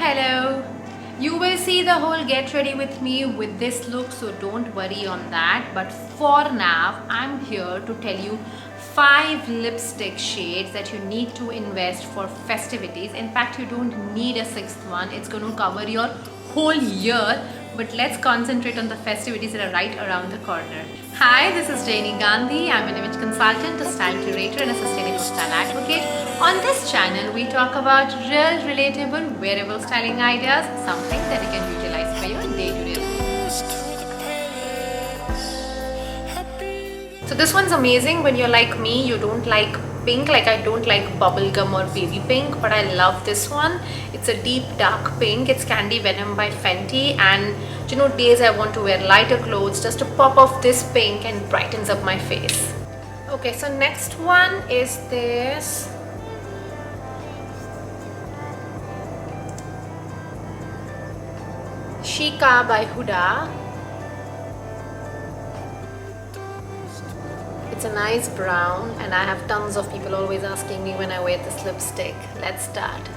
Hello. You will see the whole get ready with me with this look, so don't worry on that. But for now, I'm here to tell you 5 lipstick shades that you need to invest for festivities. In fact, you don't need a 6th one. It's going to cover your whole year. But let's concentrate on the festivities that are right around the corner. Hi, this is Jaini Gandhi. I'm an image consultant, a style curator and a sustainable style advocate. On this channel, we talk about real, relatable, wearable styling ideas, something that you can utilize for your day-to-day life. So this one's amazing when you're like me, you don't like pink, like I don't like bubblegum or baby pink, but I love this one. It's a deep dark pink. It's Candy Venom by Fenty, and you know, days I want to wear lighter clothes, just a pop of this pink and brightens up my face. Okay, so next one is this Shika by Huda. It's a nice brown, and I have tons of people always asking me when I wear this lipstick. Let's start.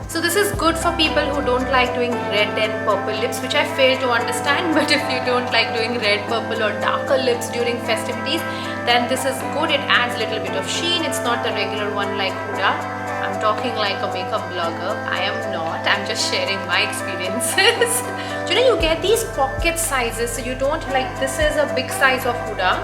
So this is good for people who don't like doing red and purple lips, which I fail to understand. But if you don't like doing red, purple or darker lips during festivities, then this is good. It adds a little bit of sheen. It's not the regular one like Huda. I'm talking like a makeup blogger. I am not. I'm just sharing my experiences. You know, you get these pocket sizes. So you don't like, this is a big size of Huda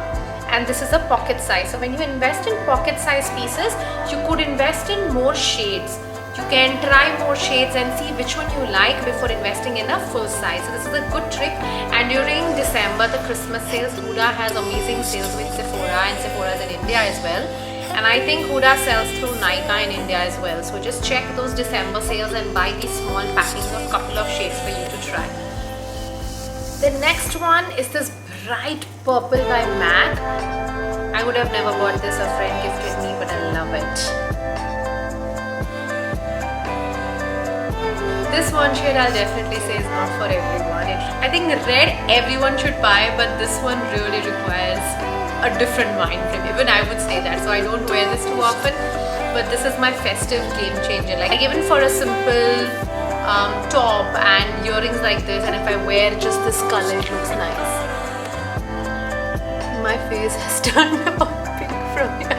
and this is a pocket size. So when you invest in pocket size pieces, you could invest in more shades. You can try more shades and see which one you like before investing in a full size. So this is a good trick. And during December, the Christmas sales, Huda has amazing sales with Sephora, and Sephora's in India as well. And I think Huda sells through Nykaa in India as well. So just check those December sales and buy these small packings of couple of shades for you to try. The next one is this bright purple by MAC. I would have never bought this, a friend gifted me, but I love it. This one shade I'll definitely say is not for everyone. I think red everyone should buy, but this one really requires a different mind frame. Even I would say that, so I don't wear this too often, but this is my festive game changer. Like even for a simple top and earrings like this, and if I wear just this color, it looks nice. My face has turned pink from here.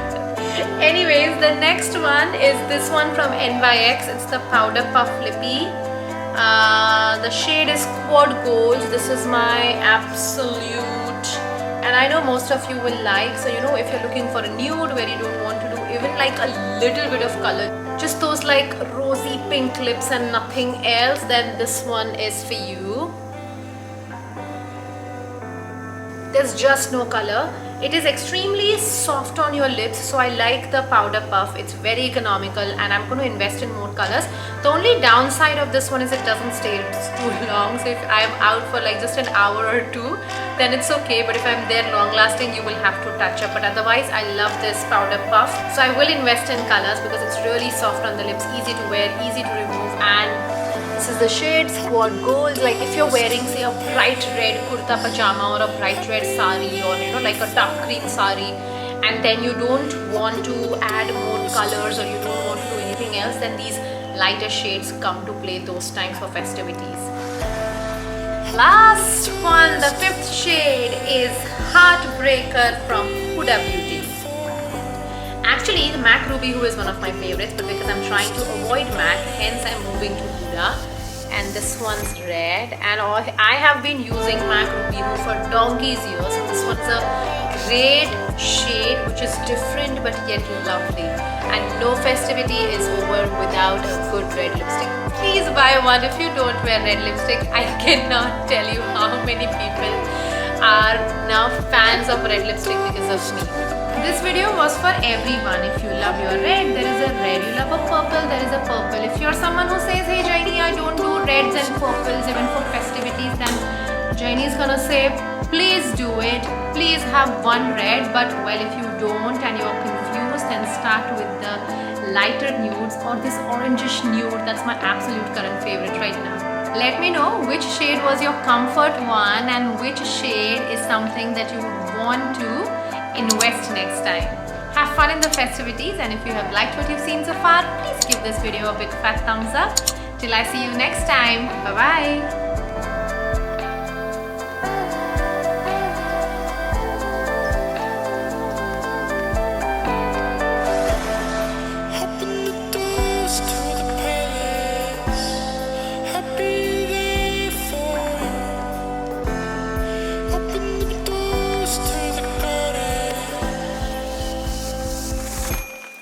Anyways, the next one is this one from NYX. It's the Powder Puff Lippy. The shade is Quad Gold. This is my absolute, and I know most of you will like. So you know, if you're looking for a nude where you don't want to do even like a little bit of color, just those like rosy pink lips and nothing else, then this one is for you. There's just no color. It is extremely soft on your lips, so I like the Powder Puff. It's very economical and I'm going to invest in more colors. The only downside of this one is it doesn't stay too long. So if I'm out for like just an hour or two, then it's okay. But if I'm there long lasting, you will have to touch up. But otherwise, I love this Powder Puff. So I will invest in colors because it's really soft on the lips, easy to wear, easy to remove, and this is the shade Squad Gold. Like if you're wearing say a bright red kurta pajama or a bright red sari, or you know, like a dark cream sari, and then you don't want to add more colors or you don't want to do anything else, then these lighter shades come to play those times for festivities. Last one, the 5th shade is Heartbreaker from Huda Beauty. Actually, the MAC Ruby Woo is one of my favorites, but because I'm trying to avoid MAC, hence I'm moving to Huda. And this one's red, and I have been using MAC Ruby Woo for donkey's years. So this one's a great shade which is different but yet lovely, and no festivity is over without a good red lipstick. Please buy one if you don't wear red lipstick. I cannot tell you how many people are now fans of red lipstick because of me. This video was for everyone. If you love your red, there is a red. You love a purple, there is a purple. If you're someone who says, hey Jaini, I don't do reds and purples even for festivities, then Jaini is gonna say, please do it. Please have one red. But well, if you don't and you're confused, then start with the lighter nudes or this orangish nude. That's my absolute current favorite right now. Let me know which shade was your comfort one and which shade is something that you want to invest next time. Have have fun in the festivities, and if you have liked what you've seen so far, please give this video a big fat thumbs up. Till I see you next time. Bye bye.